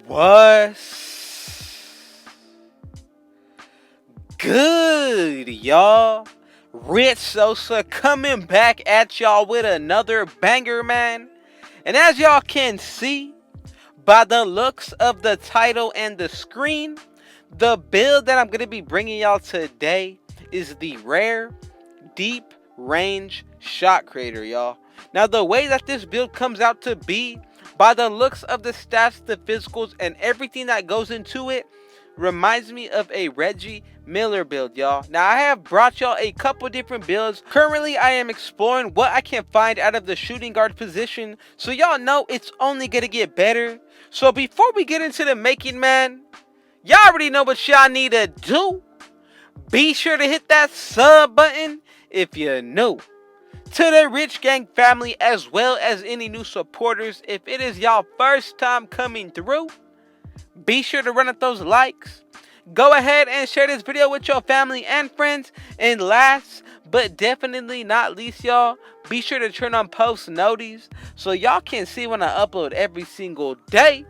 What's good, y'all? Rich Sosa coming back at y'all with another banger, man. And as y'all can see by the looks of the title and the screen, the build that I'm going to be bringing y'all today is the rare deep range shot creator, y'all. Now, the way that this build comes out to be, by the looks of the stats, the physicals, and everything that goes into it, reminds me of a Reggie Miller build, y'all. Now, I have brought y'all a couple different builds. Currently, I am exploring what I can find out of the shooting guard position, so y'all know it's only gonna get better. So before we get into the making, man, y'all already know what y'all need to do. Be sure to hit that sub button if you're new to the Rich Gang family, as well as any new supporters. If it is y'all first time coming through, be sure to run up those likes. Go ahead and share this video with your family and friends. And last but definitely not least, y'all, be sure to turn on post notifications so y'all can see when I upload every single day.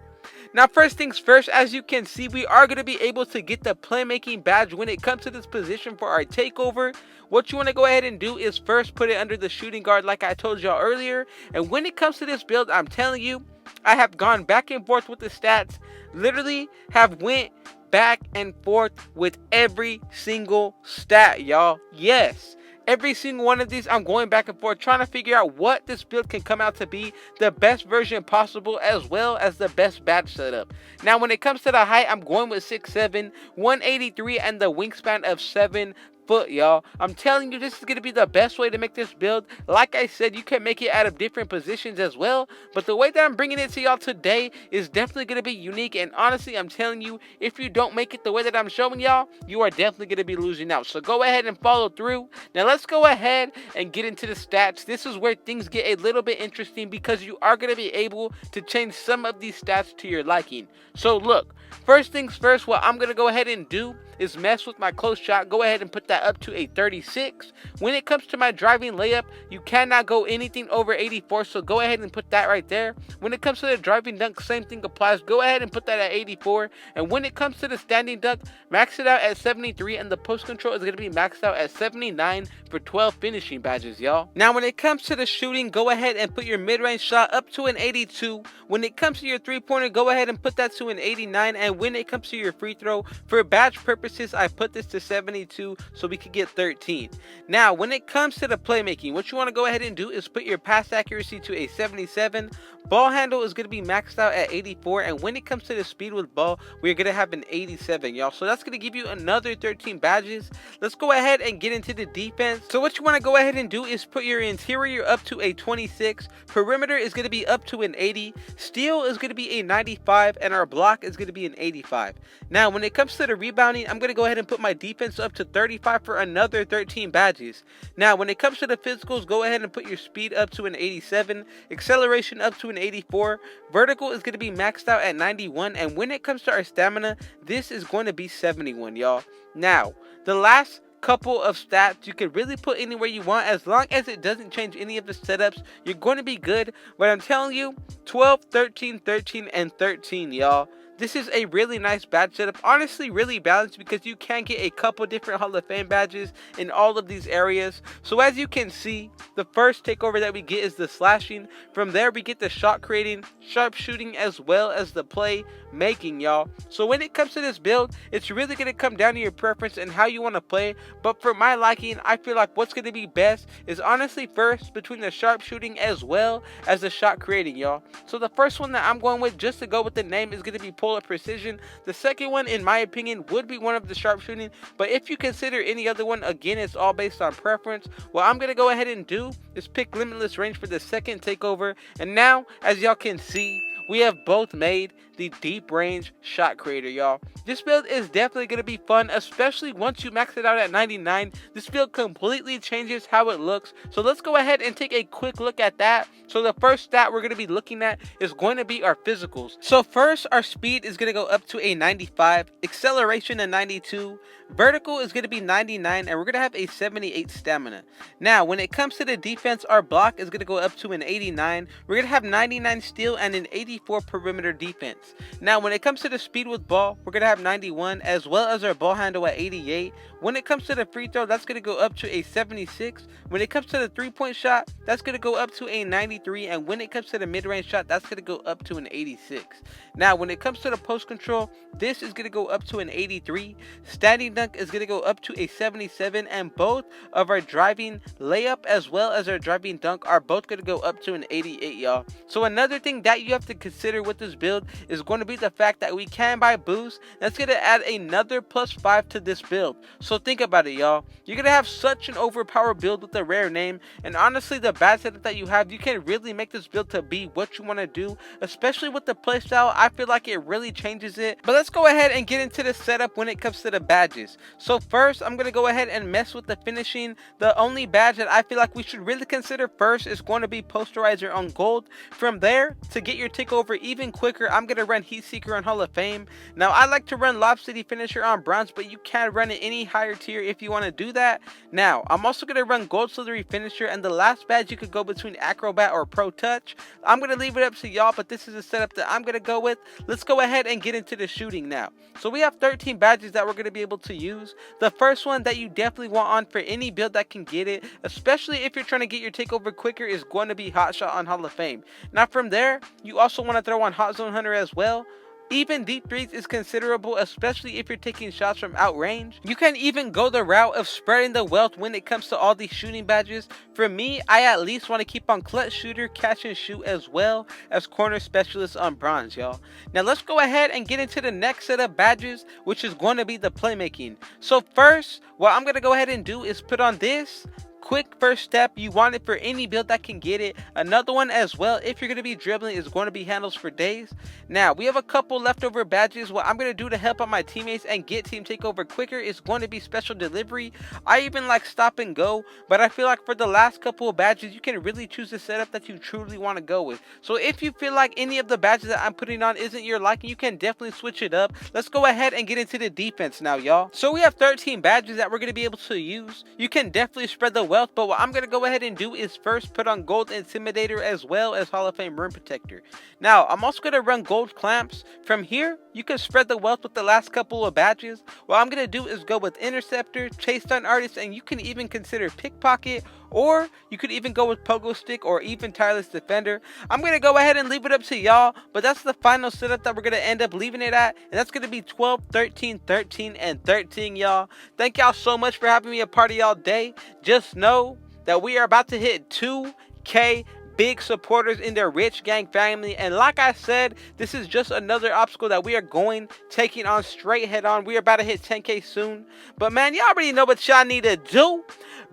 Now, first things first, as you can see, we are going to be able to get the playmaking badge when it comes to this position for our takeover. What you want to go ahead and do is first put it under the shooting guard like I told y'all earlier. And when it comes to this build, I'm telling you, I have gone back and forth with the stats. Literally have went back and forth with every single stat, y'all. Yes. Every single one of these, I'm going back and forth trying to figure out what this build can come out to be the best version possible, as well as the best badge setup. Now, when it comes to the height, I'm going with 6'7", 183, and the wingspan of 7 foot, y'all. I'm telling you, this is going to be the best way to make this build. Like I said, you can make it out of different positions as well, but the way that I'm bringing it to y'all today is definitely going to be unique. And honestly, I'm telling you, if you don't make it the way that I'm showing y'all, you are definitely going to be losing out. So go ahead and follow through. Now let's go ahead and get into the stats. This is where things get a little bit interesting, because you are going to be able to change some of these stats to your liking. So look, first things first, what I'm going to go ahead and do is mess with my close shot. Go ahead and put that up to a 36. When it comes to my driving layup, you cannot go anything over 84, so go ahead and put that right there. When it comes to the driving dunk, same thing applies. Go ahead and put that at 84. And when it comes to the standing dunk, max it out at 73, and the post control is going to be maxed out at 79 for 12 finishing badges, y'all. Now, when it comes to the shooting, go ahead and put your mid-range shot up to an 82. When it comes to your three-pointer, go ahead and put that to an 89. And when it comes to your free throw, for badge purposes, I put this to 72 so we could get 13. Now, when it comes to the playmaking, what you want to go ahead and do is put your pass accuracy to a 77. Ball handle is going to be maxed out at 84, and when it comes to the speed with ball, we're going to have an 87, y'all. So that's going to give you another 13 badges. Let's go ahead and get into the defense. So what you want to go ahead and do is put your interior up to a 26. Perimeter is going to be up to an 80. Steal is going to be a 95, and our block is going to be an 85. Now, when it comes to the rebounding, I'm going to go ahead and put my defense up to 35 for another 13 badges. Now, when it comes to the physicals, go ahead and put your speed up to an 87, acceleration up to an 84, vertical is going to be maxed out at 91, and when it comes to our stamina, this is going to be 71, y'all. Now, the last couple of stats you can really put anywhere you want, as long as it doesn't change any of the setups, you're going to be good. But I'm telling you, 12, 13, 13, and 13, y'all. This is a really nice badge setup. Honestly, really balanced, because you can get a couple different Hall of Fame badges in all of these areas. So as you can see, the first takeover that we get is the slashing. From there, we get the shot creating, sharp shooting, as well as the play making, y'all. So when it comes to this build, it's really going to come down to your preference and how you want to play. But for my liking, I feel like what's going to be best is honestly first between the sharp shooting as well as the shot creating, y'all. So the first one that I'm going with, just to go with the name, is going to be pull-up precision. The second one, in my opinion, would be one of the sharpshooting, but if you consider any other one, again, it's all based on preference. What I'm going to go ahead and do is pick limitless range for the second takeover. And now, as y'all can see, we have both made the deep range shot creator, y'all. This build is definitely going to be fun, especially once you max it out at 99. This build completely changes how it looks. So let's go ahead and take a quick look at that. So the first stat we're going to be looking at is going to be our physicals. So first, our speed is going to go up to a 95, acceleration a 92, vertical is going to be 99, and we're going to have a 78 stamina. Now, when it comes to the defense, our block is going to go up to an 89. We're going to have 99 steal and an 84 perimeter defense. defense. Now when it comes to the speed with ball, we're going to have 91, as well as our ball handle at 88. When it comes to the free throw, that's going to go up to a 76. When it comes to the 3-point shot, that's going to go up to a 93. And when it comes to the mid-range shot, that's going to go up to an 86. Now when it comes to the post control, this is going to go up to an 83. Standing dunk is going to go up to a 77. And both of our driving layup as well as our driving dunk are both going to go up to an 88, y'all. So another thing that you have to consider with this build is going to be the fact that we can buy boost. That's going to add another +5 to this build. So think about it, y'all. You're going to have such an overpowered build with a rare name, and honestly the bad setup that you have, you can really make this build to be what you want to do, especially with the playstyle. I feel like it really changes it. But let's go ahead and get into the setup when it comes to the badges. So first, I'm going to go ahead and mess with the finishing. The only badge that I feel like we should really consider first is going to be posterizer on gold. From there, to get your takeover even quicker, I'm going to run heat seeker on Hall of Fame. Now I like to run Lob City finisher on bronze, but you can run it any higher tier if you want to do that. Now I'm also going to run gold slithery finisher, and the last badge you could go between acrobat or pro touch. I'm going to leave it up to y'all, but this is a setup that I'm going to go with. Let's go ahead and get into the shooting now. So we have 13 badges that we're going to be able to use. The first one that you definitely want on for any build that can get it, especially if you're trying to get your takeover quicker, is going to be hot shot on Hall of Fame. Now from there, you also want to throw on hot zone hunter as well. Even deep threes is considerable, especially if you're taking shots from outrange. You can even go the route of spreading the wealth when it comes to all these shooting badges. For me, I at least want to keep on clutch shooter, catch and shoot, as well as corner specialist on bronze, y'all. Now let's go ahead and get into the next set of badges, which is going to be the playmaking. So first, what I'm going to go ahead and do is put on this quick first step. You want it for any build that can get it. Another one as well, if you're going to be dribbling, is going to be handles for days. Now we have a couple leftover badges. What I'm going to do to help out my teammates and get team takeover quicker is going to be special delivery. I even like stop and go, but I feel like for the last couple of badges, you can really choose the setup that you truly want to go with. So if you feel like any of the badges that I'm putting on isn't your liking, you can definitely switch it up. Let's go ahead and get into the defense now, y'all. So we have 13 badges that we're going to be able to use. You can definitely spread the wealth, but what I'm going to go ahead and do is first put on gold intimidator as well as Hall of Fame rim protector. Now I'm also going to run gold clamps. From here, you can spread the wealth with the last couple of badges. What I'm going to do is go with interceptor, chase down artist, and you can even consider pickpocket, or you could even go with pogo stick or even tireless defender. I'm going to go ahead and leave it up to y'all, but that's the final setup that we're going to end up leaving it at, and that's going to be 12, 13, 13, and 13, y'all. Thank y'all so much for having me a part of y'all day. Just know that we are about to hit 2K big supporters in their Rich Gang family, and like I said, this is just another obstacle that we are taking on straight head on. We are about to hit 10K soon, but man, y'all already know what y'all need to do.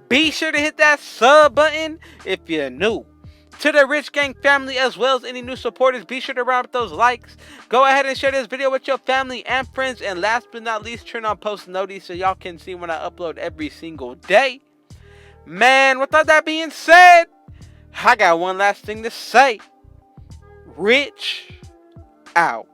Be sure to hit that sub button if you're new to the Rich Gang family, as well as any new supporters. Be sure to round up those likes. Go ahead and share this video with your family and friends, and last but not least, turn on post notifications so y'all can see when I upload every single day. Man, with all that being said, I got one last thing to say. Rich out.